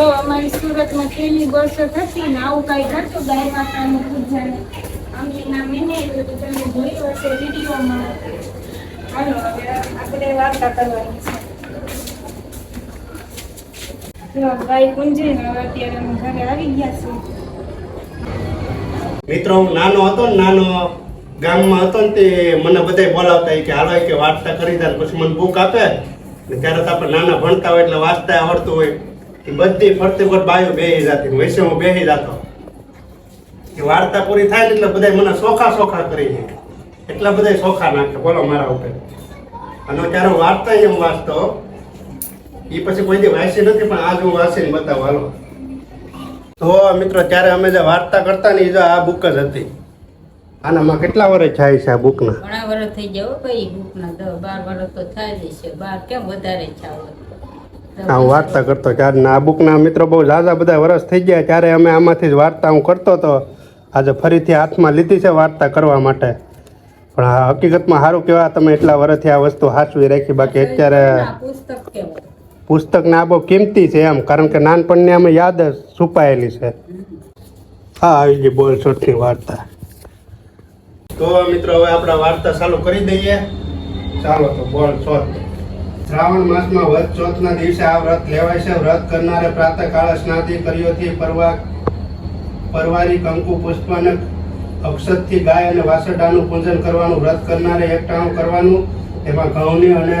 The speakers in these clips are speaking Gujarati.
જો અમારી સુરતમાં પહેલી વર્ષો થતી ને આવું કઈ થતું ગાય માતાનું પૂજન અમીના મહિને તો તમે જોયું હશે વિડીયોમાં. હાલો હવે આપણે વાર્તા કરવાની છે. જો ગાય પૂંજી ને અત્યારે અમે ઘરે આવી ગયા છીએ. મિત્રો હું નાનો હતો ને ગામમાં હતો ને તે મને બધાય બોલાવતા કે હાલો કે વાર્તા કરી દે, પછી મને બુક આપે ને ત્યારે તો આપણે નાના ભણતા હોય એટલે વાંચતા આવડતું હોય એ બધી ફરતી ફરતી બાયો બેહી જતી, વૈસે હું બેહી જતો કે વાર્તા પૂરી થાય ને એટલે બધા મને સોખા કરી દે, એટલા બધા સોખા નાખે બોલો મારા ઉપર. અને ત્યારે વાર્તા એમ વાંચતો એ પછી કોઈ દી વાંચી નથી, પણ આજ હું વાંચીને બતાવું હાલો. તો મિત્રો ત્યારે અમે જે વાર્તા કરતા ને એ જો આ બુક જ હતી. આનામાં કેટલા વર્ષ થાય છે આ બુકના? ઘણા વર્ષ થઈ જાય ભાઈ બુકના 10-12 વર્ષ તો થાય જ છે, 12 કેમ વધારે થાય. હું વાર્તા કરતો ત્યારે આ બુકના મિત્રો બહુ ઝાઝા બધા વર્ષ થઈ ગયા, ત્યારે અમે આમાંથી જ વાર્તા હું કરતો હતો. આજે ફરીથી હાથમાં લીધી છે વાર્તા કરવા માટે, પણ આ હકીકતમાં સારું કહેવાય તમે એટલા વર્ષથી આ વસ્તુ સાચવી રાખી. બાકી અત્યારે પુસ્તક કેવું પુસ્તકને આ બહુ કિંમતી છે એમ, કારણ કે નાનપણની અમે યાદ છુપાયેલી છે. હા આવી ગઈ બોલ છોટની વાર્તા. તો મિત્રો હવે આપણે વાર્તા ચાલુ કરી દઈએ. ચાલો તો બોલ છોટ. શ્રાવણ માસમાં વધ ચોથના દિવસે આ વ્રત લેવાય છે. વ્રત કરનારે પ્રાતઃકાળે સ્નાતિ કર્યોથી પરવારી કંકુ પુષ્પ અને અક્ષતથી ગાય અને વાસરડાનું પૂજન કરવાનું. વ્રત કરનારે એકટાણું કરવાનું, એમાં ઘઉંની અને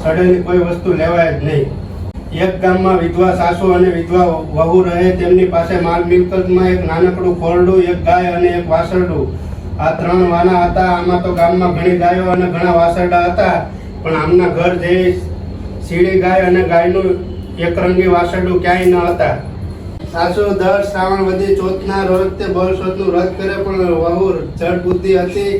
સડેલી કોઈ વસ્તુ લેવાય જ નહીં. એક ગામમાં વિધવા સાસુ અને વિધવા વહુ રહે. તેમની પાસે માલ મિલકતમાં એક નાનકડું ખોરડું, એક ગાય અને એક વાસરડું, આ 3 વાના હતા. આમાં તો ગામમાં ઘણી ગાયો અને ઘણા વાસરડા હતા, પણ આમના ઘર જેવી સીડી ગાય અને ગાયનું એકરંગી વાસરડું ક્યાંય ન હતા. સાસુ દર શ્રાવણ વધી ચોથના રોજ તે બોલસોતનું વ્રત કરે, પણ વહુ જડ બુદ્ધિ હતી.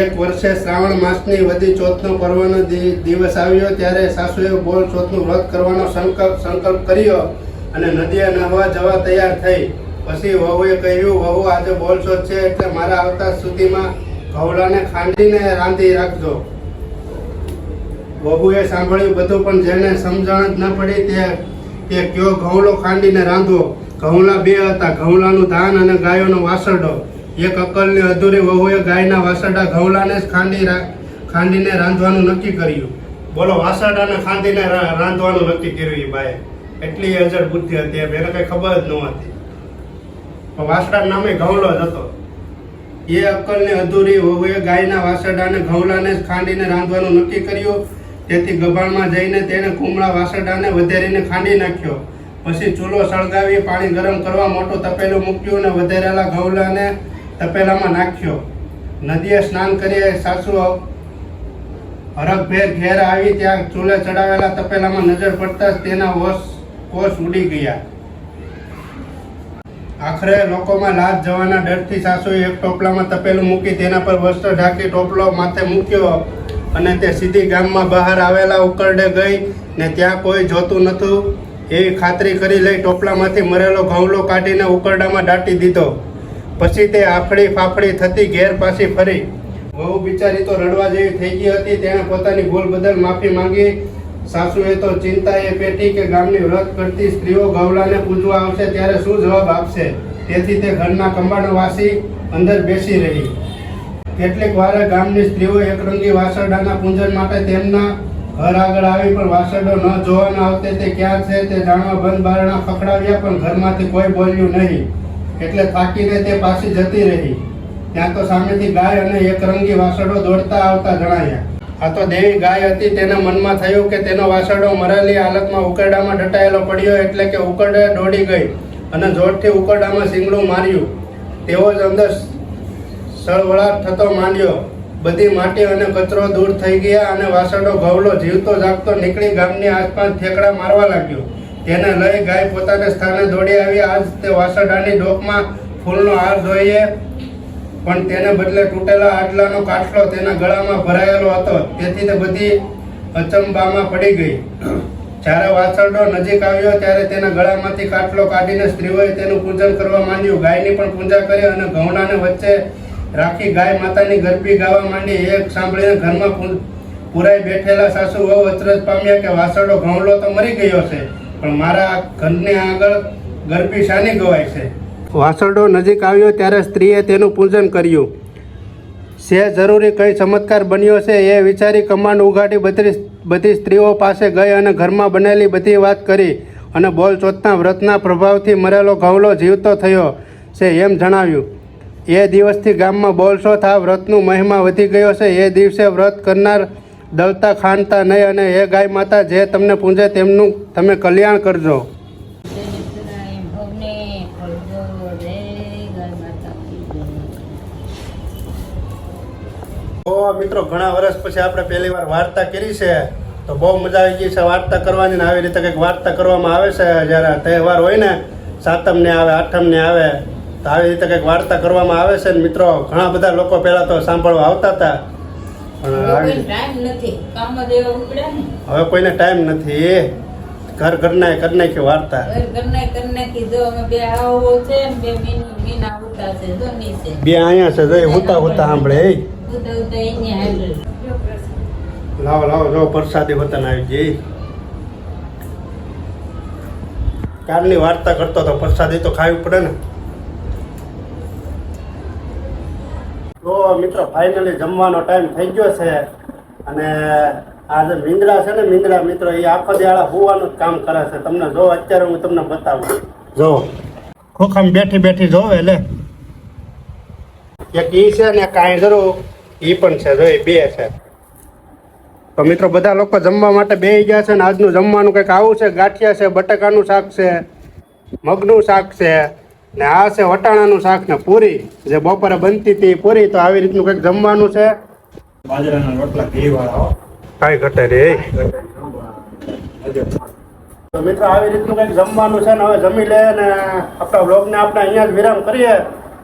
એક વર્ષે શ્રાવણ માસની વધી ચોથનો પર્વનો દિવસ આવ્યો, ત્યારે સાસુએ બોલસોતનું વ્રત કરવાનો સંકલ્પ કર્યો અને નદીએ નહાવા જવા તૈયાર થઈ. પછી વહુએ કહ્યું, વહુ આજે બોલસોત છે એટલે મારા આવતા સુધીમાં ઘઉલાને ખાંડીને રાંધી રાખજો. વહુએ સાંભળ્યું બધું, પણ જેને સમજણ જ ન પડી તે કયો ઘઉલો ખાંડીને રાંધવો. ઘઉલા 2 હતા, ઘઉલાનું ધાન અને ગાયોનો વાસરડો. એક અક્કલની અધૂરી વહુએ ગાયના વાસરડા ઘઉલાને જ ખાંડીને રાંધવાનું નક્કી કર્યું. બોલો, વાસરડાને ખાંડીને રાંધવાનું નક્કી કર્યું એ બાએ. એટલી અજડ બુદ્ધિ હતી, એને કઈ ખબર જ ન હતી. વાસરડા નામે ઘઉલો જ હતો. એ અક્કલની અધૂરી વહુએ ગાયના વાસરડાને ઘઉલાને જ ખાંડીને રાંધવાનું નક્કી કર્યું. તેથી ગભાણમાં જઈને તેણે કુમળા વાસરડાને વધેરીને ખાંડી નાખ્યો. પછી ચૂલો સળગાવી પાણી ગરમ કરવા મોટું તપેલું મૂક્યું અને વધેરેલા ઘઉલાને તપેલામાં નાખ્યો. નદીએ સ્નાન કરી સાસુ હરખભેર ઘેર આવી. ત્યાં ચૂલે ચડાવેલા તપેલામાં નજર પડતા જ તેના કોષ ઉડી ગયા. આખરે લોકોમાં લાજ જવાના ડરથી સાસુએ એક ટોપલામાં તપેલું મૂકી તેના પર વસ્ત્ર ઢાંકી ટોપલો માથે મૂક્યો અને તે સીધી ગામમાં બહાર આવેલા ઉકરડે ગઈ ને ત્યાં કોઈ જોતું નહોતું એવી ખાતરી કરી લઈ ટોપલામાંથી મરેલો ઘઉલો કાઢીને ઉકરડામાં દાટી દીધો. પછી તે આફડી ફાફડી થતી ઘેર પાછી ફરી. વહુ બિચારી તો રડવા જેવી થઈ ગઈ હતી. તેણે પોતાની ભૂલ બદલ માફી માંગી. સાસુએ તો ચિંતા એ પેટી કે ગામની વ્રત કરતી સ્ત્રીઓ ગૌલાને પૂજવા આવશે ત્યારે શું જવાબ આપશે. તેથી તે ઘરના કબાટ વાસી અંદર બેસી રહી. કેટલીક વારે ગામની સ્ત્રીઓ એકરંગી વાસરડાના પૂજન માટે તેમના ઘર આગળ આવી, પણ વાસરડો ન જોવાના આવતે તે ક્યાં છે તે જાણવા બંધ બારણા ખખડાવ્યા, પણ ઘરમાંથી કોઈ બોલ્યું નહીં. એટલે થાકીને તે પાછી જતી રહી. ત્યાં તો સામેથી ગાય અને એકરંગી વાસરડો દોડતા આવતા જણાયા. આ તો દેવી ગાય હતી. તેના મનમાં થયું કે તેનો વાસરડો મરેલી હાલતમાં ઉકરડામાં દટાયેલો પડ્યો, એટલે કે ઉકરડે દોડી ગઈ અને જોરથી ઉકરડામાં શીંગડું માર્યું. તેવો જ અંદર સળવળાટ થતો માંડ્યો. બધી માટી અને કચરો દૂર થઈ ગયા અને વાસરડો ઘઉલો જીવતો જાગતો નીકળી ગામની આસપાસ ઠેકડા મારવા લાગ્યો. તેને લઈ ગાય પોતાના સ્થાને દોડી આવી. આજ તે વાસરડાની ડોકમાં ફૂલનો હાર જોઈએ, પણ તેને બદલે તૂટેલા આટલાનો કાટલો તેના ગળામાં ભરાયેલો હતો. તેથી તે બધી અચંબામાં પડી ગઈ. જ્યારે વાસરડો નજીક આવ્યો ત્યારે તેના ગળામાંથી કાટલો કાઢીને સ્ત્રીઓએ તેનું પૂજન કરવા માંડ્યું. ગાયની પણ પૂજા કરી અને ઘઉંડાને વચ્ચે રાખી ગાય માતાની ગરબી ગાવા માંડી. એક સાંભળીને ઘરમાં પુરાઈ બેઠેલા સાસુ વહુ અચરજ પામ્યા કે વાસરડો ઘઉંલો તો મરી ગયો છે. પણ મારા ઘરને આગળ ગરબી શાની ગવાય છે. વાસરડો નજીક આવ્યો ત્યારે સ્ત્રીએ તેનું પૂજન કર્યું. છે જરૂરી કઈ ચમત્કાર બન્યો છે એ વિચારી કમાન્ડ ઉઘાડી બધી સ્ત્રીઓ પાસે ગઈ અને ઘરમાં બનેલી બધી વાત કરી અને બોલ ચોથના વ્રતના પ્રભાવથી મરેલો ઘવલો જીવતો થયો છે એમ જણાવ્યું. એ દિવસથી ગામમાં બોલશોથ આ વ્રતનું મહિમા વધી ગયો છે. એ દિવસે વ્રત કરનાર દળતા ખાંડતા નહીં અને એ ગાય માતા જે તમને પૂજે તેમનું તમે કલ્યાણ કરજો. તો મિત્રો ઘણા વર્ષ પછી આપણે પહેલી વાર વાર્તા કરી છે તો બહુ મજા આવી ગઈ છે વાર્તા કરવાની. ને આવી રીતે કંઈક વાર્તા કરવામાં આવે છે જ્યારે તહેવાર હોય ને, સાતમને આવે, આઠમને આવે, તો આવી રીતે કંઈક વાર્તા કરવામાં આવે છે. ને મિત્રો ઘણા બધા લોકો પહેલાં તો સાંભળવા આવતા હતા, પણ હવે કોઈને ટાઈમ નથી. ઘર ઘરના કરી નાખી વાર્તા. બે અહીંયા છે જો હુતા હુતા સાંભળે. લાવો લાવો જો પ્રસાદી વતન આવી ગઈ. કાલની વાર્તા કરતો તો પ્રસાદી તો ખાવી પડે ને. તો મિત્રો ફાઇનલી જમવાનો ટાઈમ થઈ ગયો છે અને આ જે મીંદડા છે ને, મીંદડા મિત્રો એ આખો દિહાડા હોવાનું જ કામ કરે છે. તમને જો અત્યારે હું તમને બતાવું. જો ખોખામાં બેઠી બેઠી જોવે લે. એક ઈ છે ને કાંઈ જરૂર ઈ પણ છે, જો એ બે છે. તો મિત્રો બધા લોકો જમવા માટે બેસી ગયા છે ને આજનું જમવાનું કંઈક આવું છે. ગાંઠિયા છે, બટાકાનું શાક છે, મગનું શાક છે ને આ છે વટાણાનું શાક ને પૂરી જે બપોરે બનતી હતી પૂરી. તો આવી રીતનું કંઈક જમવાનું છે. બાજરાના રોટલા ઘીવાળા કાંઈ ઘટે રે. તો મિત્રો આવી રીતનું કંઈક જમવાનું છે ને હવે જમી લે ને આપણા વ્લોગને આપણે અહીંયા જ વિરામ કરીએ.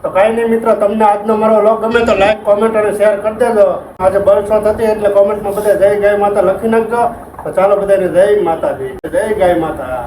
તો કાંઈ નહીં મિત્રો, તમને આજનો મારો વ્લોગ ગમે તો લાઈક, કોમેન્ટ અને શેર કરી દેજો. આજે બરસોત હતી એટલે કોમેન્ટમાં બધા જય ગાય માતા લખી નાખજો. તો ચાલો બધાને જય માતાજી, જય ગાય માતા.